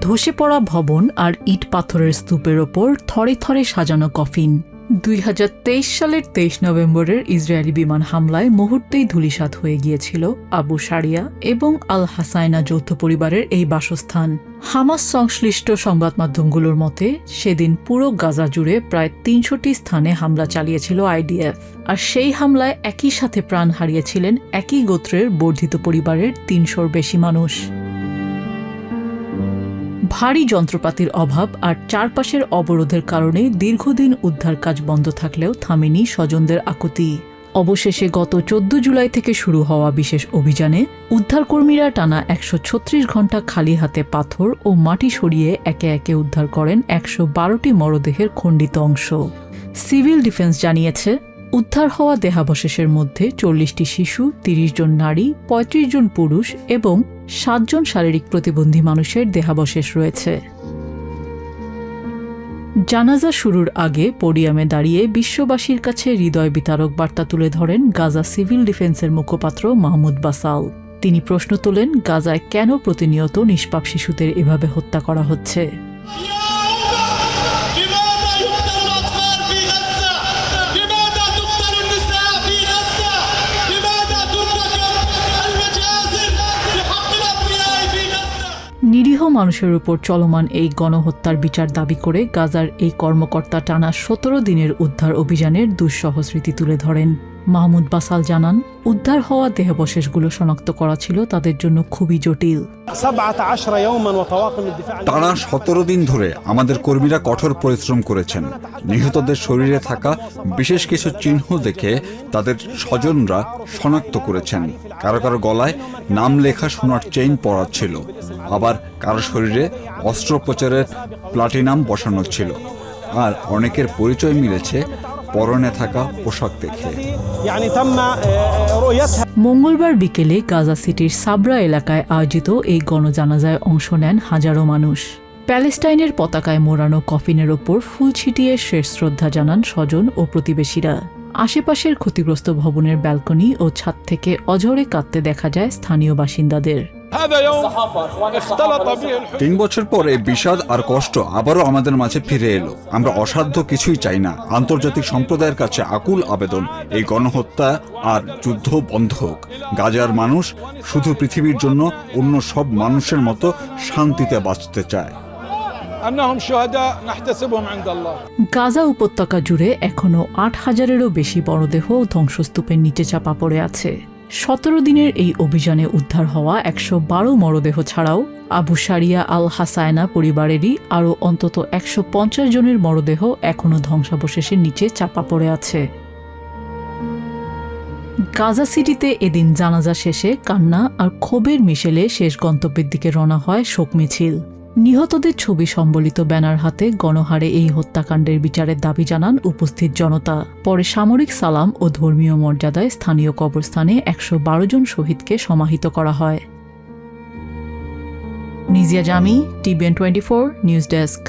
ধসে পড়া ভবন আর ইট পাথরের স্তূপের ওপর থরে থরে সাজানো কফিন। 2023 সালের 23 নভেম্বরের ইসরায়েলি বিমান হামলায় মুহূর্তেই ধূলিসাৎ হয়ে গিয়েছিল আবু সারিয়া এবং আল হাসাইনা যৌথ পরিবারের এই বাসস্থান। হামাস সংশ্লিষ্ট সংবাদ মাধ্যমগুলোর মতে সেদিন পুরো গাজা জুড়ে প্রায় 300টি স্থানে হামলা চালিয়েছিল আইডিএফ, আর সেই হামলায় একই সাথে প্রাণ হারিয়েছিলেন একই গোত্রের বর্ধিত পরিবারের 300-র বেশি মানুষ। ভারী যন্ত্রপাতির অভাব আর চারপাশের অবরোধের কারণে দীর্ঘদিন উদ্ধার কাজ বন্ধ থাকলেও থামেনি স্বজনদের আকুতি। অবশেষে গত 14 জুলাই থেকে শুরু হওয়া বিশেষ অভিযানে উদ্ধারকর্মীরা টানা 136 ঘণ্টা খালি হাতে পাথর ও মাটি সরিয়ে একে একে উদ্ধার করেন 112টি মরদেহের খণ্ডিত অংশ। সিভিল ডিফেন্স জানিয়েছে, উদ্ধার হওয়া দেহাবশেষের মধ্যে 40টি শিশু, 30 জন নারী, 35 জন পুরুষ এবং 7 জন শারীরিক প্রতিবন্ধী মানুষের দেহাবশেষ রয়েছে। জানাজা শুরুর আগে পোডিয়ামে দাঁড়িয়ে বিশ্ববাসীর কাছে হৃদয় বিতারক বার্তা তুলে ধরেন গাজা সিভিল ডিফেন্সের মুখপাত্র মাহমুদ বাসাল। তিনি প্রশ্ন তোলেন, গাজায় কেন প্রতিনিয়ত নিষ্পাপ শিশুদের এভাবে হত্যা করা হচ্ছে? নিরীহ মানুষের উপর চলমান এই গণহত্যার বিচার দাবি করে গাজার এই কর্মকর্তা টানা 17 দিনের উদ্ধার অভিযানের দুঃসহ স্মৃতি তুলে ধরেন। মাহমুদ বাসাল জানান, উদ্ধার হওয়া দেহাবশেষগুলো শনাক্ত করা ছিল তাদের জন্য খুবই জটিল। টানা 17 দিন ধরে আমাদের কর্মীরা কঠোর পরিশ্রম করেছেন। নিহতদের শরীরে থাকা বিশেষ কিছু চিহ্ন দেখে তাদের স্বজনরা শনাক্ত করেছেন। কারো কারো গলায় নাম লেখা সোনার চেইন পরা ছিল, আবার কারো শরীরে অস্ত্রোপচারের প্লাটিনাম বসানো ছিল, আর অনেকের পরিচয় মিলেছে পরনে থাকা পোশাক দেখে। মঙ্গলবার বিকেলে গাজা সিটির সাবরা এলাকায় আয়োজিত এই গণজানাজায় অংশ নেন হাজারো মানুষ। প্যালেস্টাইনের পতাকায় মোড়ানো কফিনের ওপর ফুল ছিটিয়ে শেষ শ্রদ্ধা জানান স্বজন ও প্রতিবেশীরা। আশেপাশের ক্ষতিগ্রস্ত ভবনের ব্যালকনি ও ছাদ থেকে অঝরে কাঁদতে দেখা যায় স্থানীয় বাসিন্দাদের। 3 বছর পরে বিষাদ আর কষ্ট আবারও আমাদের মাঝে ফিরে এলো। আমরা অসাধ্য কিছুই চাই না। আন্তর্জাতিক সম্প্রদায়ের কাছে আকুল আবেদন, এই গণহত্যা আর যুদ্ধ বন্ধ হোক। গাজার মানুষ শুধু পৃথিবীর জন্য অন্য সব মানুষের মতো শান্তিতে বাঁচতে চায়। গাজা উপত্যকা জুড়ে এখনও 8,000-এরও বেশি মরদেহ ধ্বংসস্তূপের নিচে চাপা পড়ে আছে। 17 দিনের এই অভিযানে উদ্ধার হওয়া 112 মরদেহ ছাড়াও আবু সারিয়া আল হাসাইনা পরিবারেরই আরও অন্তত 150 জনের মরদেহ এখনও ধ্বংসাবশেষের নিচে চাপা পড়ে আছে। গাজা সিটিতে এদিন জানাজা শেষে কান্না আর ক্ষোভের মিশেলে শেষ গন্তব্যের দিকে রওনা হয় শোক মিছিল। নিহতদের ছবি সম্বলিত ব্যানার হাতে গণহারে এই হত্যাকাণ্ডের বিচারের দাবি জানান উপস্থিত জনতা। পরে সামরিক সালাম ও ধর্মীয় মর্যাদায় স্থানীয় কবরস্থানে 112 জন শহীদকে সমাহিত করা হয়। নিজিয়া জামি, TVN24 নিউজ ডেস্ক।